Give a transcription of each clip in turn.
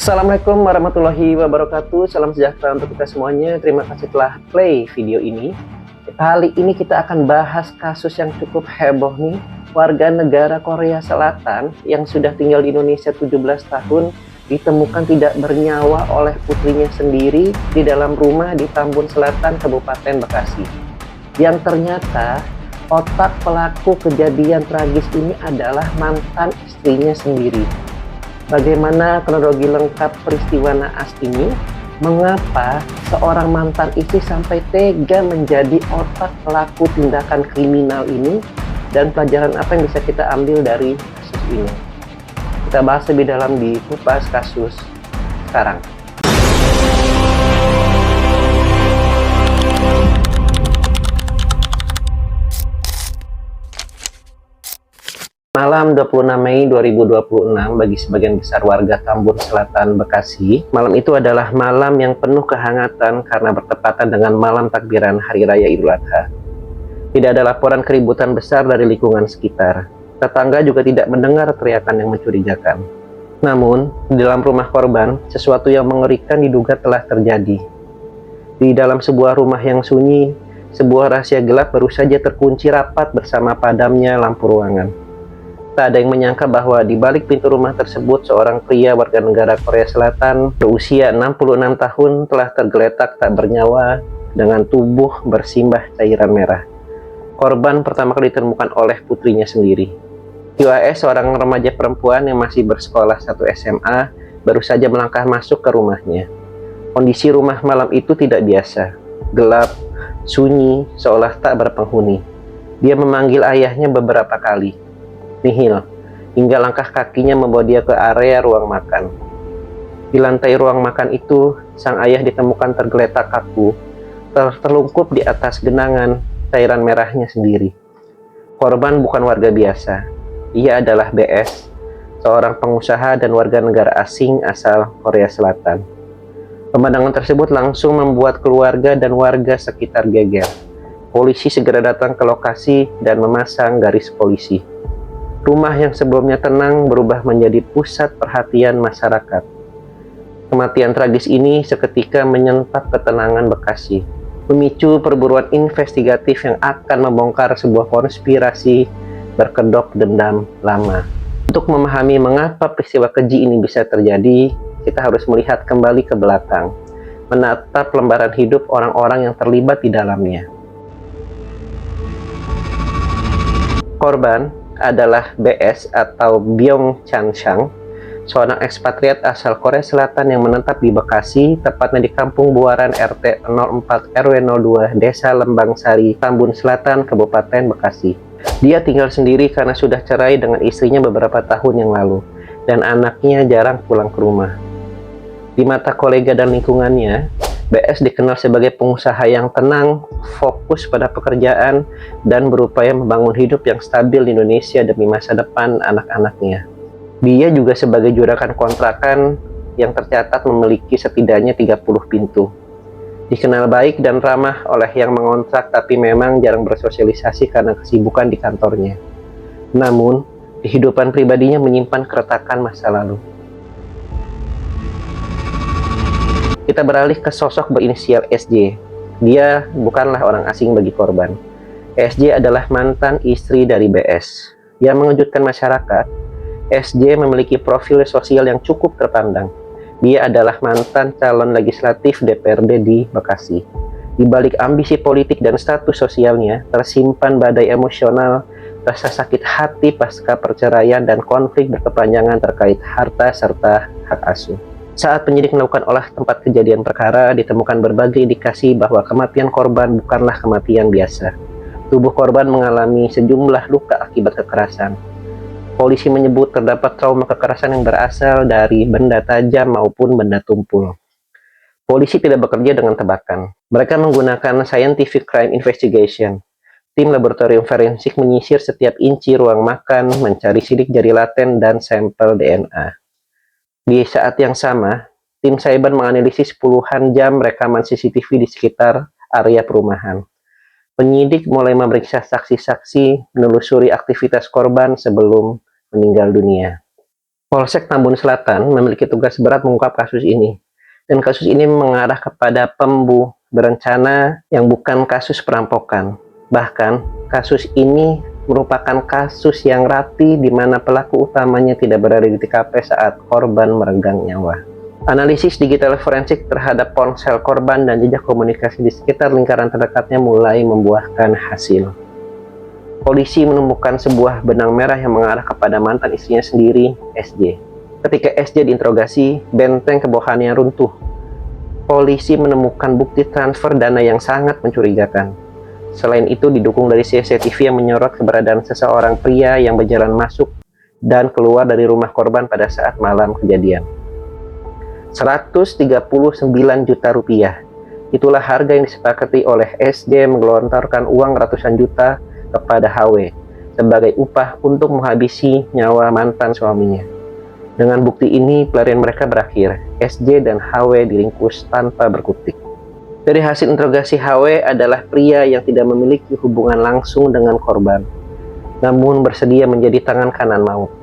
Assalamualaikum warahmatullahi wabarakatuh. Salam sejahtera untuk kita semuanya. Terima kasih telah play video ini. Kali ini kita akan bahas kasus yang cukup heboh nih. Warga negara Korea Selatan yang sudah tinggal di Indonesia 17 tahun ditemukan tidak bernyawa oleh putrinya sendiri di dalam rumah di Tambun Selatan, Kabupaten Bekasi. Yang ternyata otak pelaku kejadian tragis ini adalah mantan istrinya sendiri. Bagaimana kronologi lengkap peristiwa naas ini? Mengapa seorang mantan istri sampai tega menjadi otak pelaku tindakan kriminal ini? Dan pelajaran apa yang bisa kita ambil dari kasus ini? Kita bahas lebih dalam di Kupas Kasus sekarang. Malam 26 Mei 2026 bagi sebagian besar warga Tambun Selatan, Bekasi, malam itu adalah malam yang penuh kehangatan karena bertepatan dengan malam takbiran Hari Raya Idul Adha. Tidak ada laporan keributan besar dari lingkungan sekitar. Tetangga juga tidak mendengar teriakan yang mencurigakan. Namun, di dalam rumah korban, sesuatu yang mengerikan diduga telah terjadi. Di dalam sebuah rumah yang sunyi, sebuah rahasia gelap baru saja terkunci rapat bersama padamnya lampu ruangan. Tak ada yang menyangka bahwa di balik pintu rumah tersebut seorang pria warga negara Korea Selatan berusia 66 tahun telah tergeletak tak bernyawa dengan tubuh bersimbah cairan merah. Korban pertama kali ditemukan oleh putrinya sendiri. YAS, seorang remaja perempuan yang masih bersekolah 1 SMA, baru saja melangkah masuk ke rumahnya. Kondisi rumah malam itu tidak biasa, gelap, sunyi, seolah tak berpenghuni. Dia memanggil ayahnya beberapa kali. Nihil, hingga langkah kakinya membawa dia ke area ruang makan. Di lantai ruang makan itu, sang ayah ditemukan tergeletak kaku, terlungkup di atas genangan cairan merahnya sendiri. Korban bukan warga biasa. Ia adalah BS, seorang pengusaha dan warga negara asing asal Korea Selatan. Pemandangan tersebut langsung membuat keluarga dan warga sekitar geger. Polisi segera datang ke lokasi dan memasang garis polisi. Rumah yang sebelumnya tenang berubah menjadi pusat perhatian masyarakat. Kematian tragis ini seketika menyentap ketenangan Bekasi, memicu perburuan investigatif yang akan membongkar sebuah konspirasi berkedok dendam lama. Untuk memahami mengapa peristiwa keji ini bisa terjadi, kita harus melihat kembali ke belakang, menatap lembaran hidup orang-orang yang terlibat di dalamnya. Korban adalah BS atau Byung Chan Sang, seorang ekspatriat asal Korea Selatan yang menetap di Bekasi, tepatnya di Kampung Buaran RT 04 RW 02 Desa Lembang Sari, Tambun Selatan, Kabupaten Bekasi. Dia tinggal sendiri karena sudah cerai dengan istrinya beberapa tahun yang lalu, dan anaknya jarang pulang ke rumah. Di mata kolega dan lingkungannya, BS dikenal sebagai pengusaha yang tenang, fokus pada pekerjaan, dan berupaya membangun hidup yang stabil di Indonesia demi masa depan anak-anaknya. Dia juga sebagai juragan kontrakan yang tercatat memiliki setidaknya 30 pintu. Dikenal baik dan ramah oleh yang mengontrak, tapi memang jarang bersosialisasi karena kesibukan di kantornya. Namun, kehidupan pribadinya menyimpan keretakan masa lalu. Kita beralih ke sosok berinisial SJ. Dia bukanlah orang asing bagi korban. SJ adalah mantan istri dari BS. Yang mengejutkan masyarakat, SJ memiliki profil sosial yang cukup terpandang. Dia adalah mantan calon legislatif DPRD di Bekasi. Di balik ambisi politik dan status sosialnya, tersimpan badai emosional, rasa sakit hati pasca perceraian, dan konflik berkepanjangan terkait harta serta hak asuh. Saat penyidik melakukan olah tempat kejadian perkara, ditemukan berbagai indikasi bahwa kematian korban bukanlah kematian biasa. Tubuh korban mengalami sejumlah luka akibat kekerasan. Polisi menyebut terdapat trauma kekerasan yang berasal dari benda tajam maupun benda tumpul. Polisi tidak bekerja dengan tebakan. Mereka menggunakan scientific crime investigation. Tim laboratorium forensik menyisir setiap inci ruang makan, mencari sidik jari laten dan sampel DNA. Di saat yang sama, tim cyber menganalisis puluhan jam rekaman CCTV di sekitar area perumahan. Penyidik mulai memeriksa saksi-saksi, menelusuri aktivitas korban sebelum meninggal dunia. Polsek Tambun Selatan memiliki tugas berat mengungkap kasus ini. Dan kasus ini mengarah kepada pembunuhan berencana yang bukan kasus perampokan. Bahkan, kasus ini merupakan kasus yang rapi di mana pelaku utamanya tidak berada di TKP saat korban meregang nyawa. Analisis digital forensik terhadap ponsel korban dan jejak komunikasi di sekitar lingkaran terdekatnya mulai membuahkan hasil. Polisi menemukan sebuah benang merah yang mengarah kepada mantan istrinya sendiri, SJ. Ketika SJ diinterogasi, benteng kebohongannya runtuh. Polisi menemukan bukti transfer dana yang sangat mencurigakan. Selain itu, didukung dari CCTV yang menyorot keberadaan seseorang pria yang berjalan masuk dan keluar dari rumah korban pada saat malam kejadian. 139 juta rupiah. Itulah harga yang disepakati oleh SJ menggelontorkan uang ratusan juta kepada HW sebagai upah untuk menghabisi nyawa mantan suaminya. Dengan bukti ini, pelarian mereka berakhir. SJ dan HW diringkus tanpa berkutik. Dari hasil interogasi, HW adalah pria yang tidak memiliki hubungan langsung dengan korban, namun bersedia menjadi tangan kanan maut.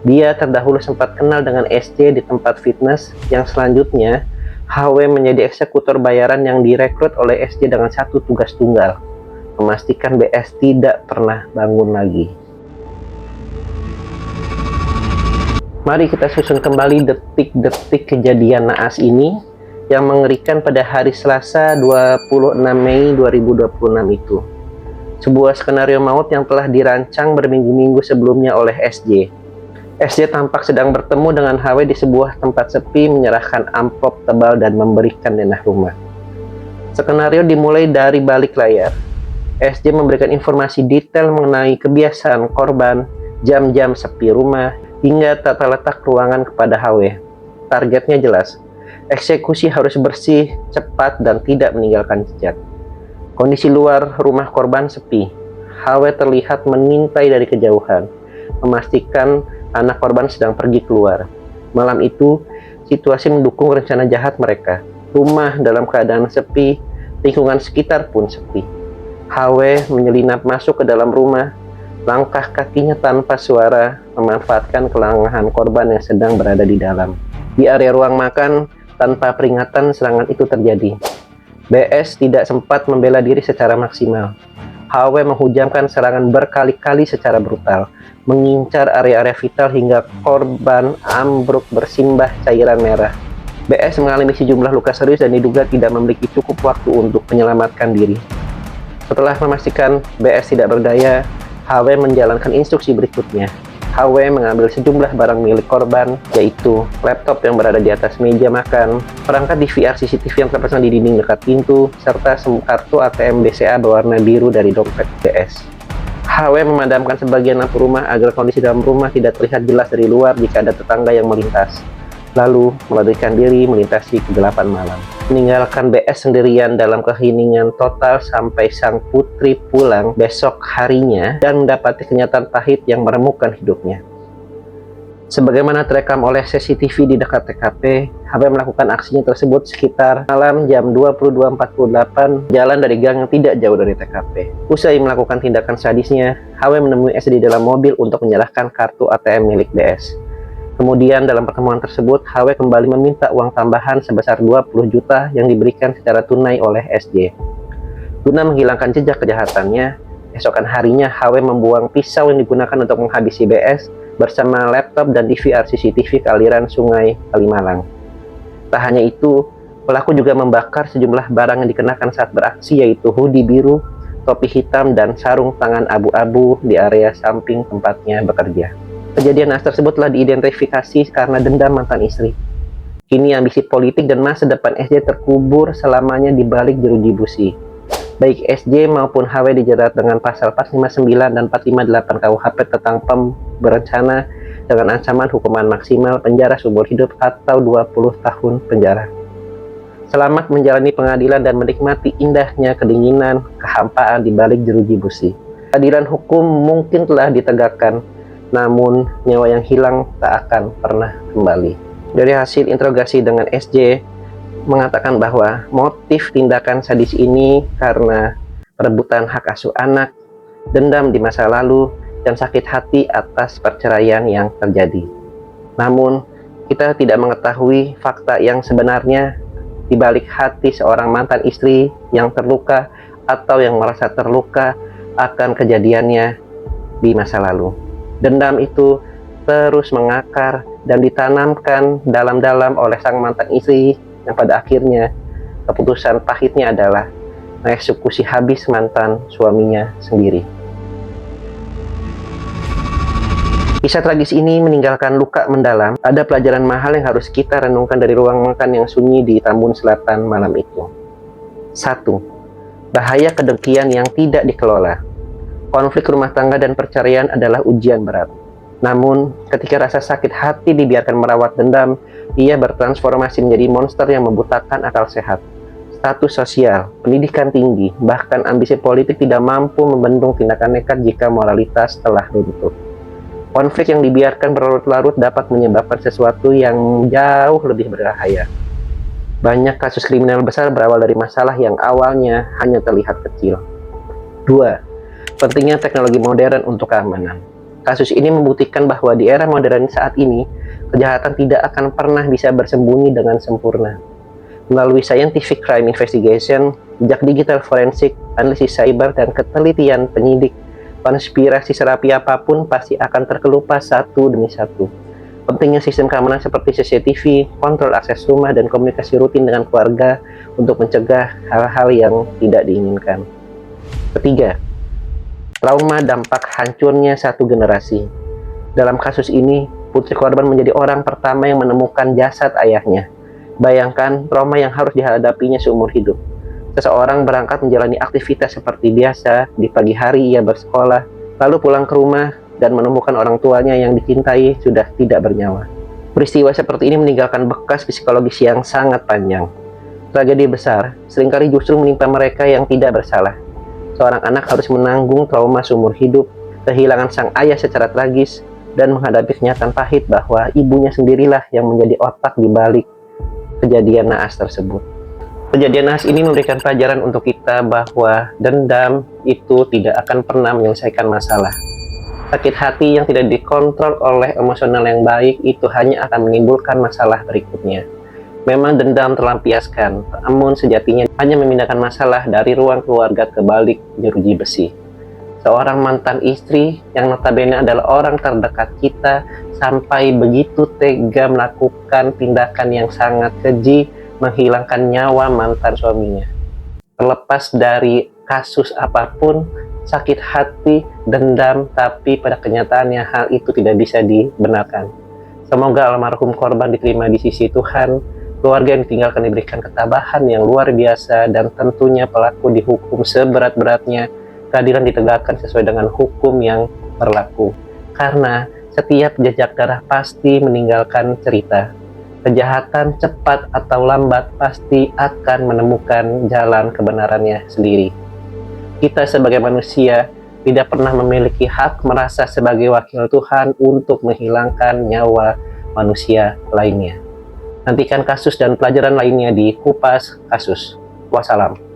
Dia terdahulu sempat kenal dengan SJ di tempat fitness, yang selanjutnya HW menjadi eksekutor bayaran yang direkrut oleh SJ dengan satu tugas tunggal, memastikan BS tidak pernah bangun lagi. Mari kita susun kembali detik-detik kejadian naas ini yang mengerikan pada hari Selasa 26 Mei 2026 itu. Sebuah skenario maut yang telah dirancang berminggu-minggu sebelumnya oleh SJ. SJ tampak sedang bertemu dengan HW di sebuah tempat sepi, menyerahkan amplop tebal dan memberikan denah rumah. Skenario dimulai dari balik layar. SJ memberikan informasi detail mengenai kebiasaan korban, jam-jam sepi rumah, hingga tata letak ruangan kepada HW. Targetnya jelas, eksekusi harus bersih, cepat, dan tidak meninggalkan jejak. Kondisi luar rumah korban sepi. HW terlihat mengintai dari kejauhan, memastikan anak korban sedang pergi keluar. Malam itu, situasi mendukung rencana jahat mereka. Rumah dalam keadaan sepi, lingkungan sekitar pun sepi. HW menyelinap masuk ke dalam rumah, langkah kakinya tanpa suara, memanfaatkan kelengahan korban yang sedang berada di dalam. Di area ruang makan, tanpa peringatan serangan itu terjadi. BS tidak sempat membela diri secara maksimal. HW menghujamkan serangan berkali-kali secara brutal, mengincar area-area vital hingga korban ambruk bersimbah cairan merah. BS mengalami sejumlah luka serius dan diduga tidak memiliki cukup waktu untuk menyelamatkan diri. Setelah memastikan BS tidak berdaya, HW menjalankan instruksi berikutnya. HW mengambil sejumlah barang milik korban, yaitu laptop yang berada di atas meja makan, perangkat DVR CCTV yang terpasang di dinding dekat pintu, serta kartu ATM BCA berwarna biru dari dompet BS. HW memadamkan sebagian lampu rumah agar kondisi dalam rumah tidak terlihat jelas dari luar jika ada tetangga yang melintas. Lalu melarikan diri melintasi kegelapan malam, meninggalkan BS sendirian dalam keheningan total sampai sang putri pulang besok harinya dan mendapati kenyataan pahit yang meremukkan hidupnya. Sebagaimana terekam oleh CCTV di dekat TKP, HW melakukan aksinya tersebut sekitar malam jam 22.48, jalan dari gang yang tidak jauh dari TKP. Usai melakukan tindakan sadisnya, HW menemui S di dalam mobil untuk menyerahkan kartu ATM milik BS. Kemudian dalam pertemuan tersebut, HW kembali meminta uang tambahan sebesar 20 juta yang diberikan secara tunai oleh SJ. Guna menghilangkan jejak kejahatannya, esokan harinya HW membuang pisau yang digunakan untuk menghabisi BS bersama laptop dan DVR CCTV ke aliran sungai Kalimalang. Tak hanya itu, pelaku juga membakar sejumlah barang yang dikenakan saat beraksi, yaitu hoodie biru, topi hitam, dan sarung tangan abu-abu di area samping tempatnya bekerja. Kejadian naas tersebut telah diidentifikasi karena dendam mantan istri. Kini ambisi politik dan masa depan SJ terkubur selamanya di balik jeruji busi. Baik SJ maupun HW dijerat dengan pasal 459 dan 458 KUHP tentang berencana dengan ancaman hukuman maksimal penjara seumur hidup atau 20 tahun penjara. Selamat menjalani pengadilan dan menikmati indahnya kedinginan, kehampaan di balik jeruji busi. Keadilan hukum mungkin telah ditegakkan, namun nyawa yang hilang tak akan pernah kembali. Dari hasil interogasi dengan SJ mengatakan bahwa motif tindakan sadis ini karena perebutan hak asuh anak, dendam di masa lalu, dan sakit hati atas perceraian yang terjadi. Namun, kita tidak mengetahui fakta yang sebenarnya di balik hati seorang mantan istri yang terluka atau yang merasa terluka akan kejadiannya di masa lalu. Dendam itu terus mengakar dan ditanamkan dalam-dalam oleh sang mantan istri yang pada akhirnya keputusan pahitnya adalah mengeksekusi habis mantan suaminya sendiri. Kisah tragis ini meninggalkan luka mendalam. Ada pelajaran mahal yang harus kita renungkan dari ruang makan yang sunyi di Tambun Selatan malam itu. 1. Bahaya kedengkian yang tidak dikelola. Konflik rumah tangga dan perceraian adalah ujian berat. Namun, ketika rasa sakit hati dibiarkan merawat dendam, ia bertransformasi menjadi monster yang membutakan akal sehat. Status sosial, pendidikan tinggi, bahkan ambisi politik tidak mampu membendung tindakan nekat jika moralitas telah runtuh. Konflik yang dibiarkan berlarut-larut dapat menyebabkan sesuatu yang jauh lebih berbahaya. Banyak kasus kriminal besar berawal dari masalah yang awalnya hanya terlihat kecil. 2. Pentingnya teknologi modern untuk keamanan. Kasus ini membuktikan bahwa di era modern saat ini, kejahatan tidak akan pernah bisa bersembunyi dengan sempurna. Melalui scientific crime investigation, jejak digital forensik, analisis cyber, dan ketelitian penyidik, konspirasi serapi apapun pasti akan terkelupas satu demi satu. Pentingnya sistem keamanan seperti CCTV, kontrol akses rumah, dan komunikasi rutin dengan keluarga untuk mencegah hal-hal yang tidak diinginkan. Ketiga, trauma dampak hancurnya satu generasi. Dalam kasus ini, putri korban menjadi orang pertama yang menemukan jasad ayahnya. Bayangkan trauma yang harus dihadapinya seumur hidup. Seseorang berangkat menjalani aktivitas seperti biasa, di pagi hari ia bersekolah, lalu pulang ke rumah dan menemukan orang tuanya yang dicintai sudah tidak bernyawa. Peristiwa seperti ini meninggalkan bekas psikologis yang sangat panjang. Tragedi besar seringkali justru menimpa mereka yang tidak bersalah. Seorang anak harus menanggung trauma seumur hidup, kehilangan sang ayah secara tragis, dan menghadapi kenyataan pahit bahwa ibunya sendirilah yang menjadi otak di balik kejadian naas tersebut. Kejadian naas ini memberikan pelajaran untuk kita bahwa dendam itu tidak akan pernah menyelesaikan masalah. Sakit hati yang tidak dikontrol oleh emosional yang baik itu hanya akan menimbulkan masalah berikutnya. Memang dendam terlampiaskan, namun sejatinya hanya memindahkan masalah dari ruang keluarga ke balik jeruji besi. Seorang mantan istri yang notabene adalah orang terdekat kita sampai begitu tega melakukan tindakan yang sangat keji, menghilangkan nyawa mantan suaminya. Terlepas dari kasus apapun, sakit hati, dendam, tapi pada kenyataannya hal itu tidak bisa dibenarkan. Semoga almarhum korban diterima di sisi Tuhan, keluarga yang ditinggalkan diberikan ketabahan yang luar biasa, dan tentunya pelaku dihukum seberat-beratnya, keadilan ditegakkan sesuai dengan hukum yang berlaku. Karena setiap jejak darah pasti meninggalkan cerita. Kejahatan cepat atau lambat pasti akan menemukan jalan kebenarannya sendiri. Kita sebagai manusia tidak pernah memiliki hak merasa sebagai wakil Tuhan untuk menghilangkan nyawa manusia lainnya. Nantikan kasus dan pelajaran lainnya di Kupas Kasus. Wassalam.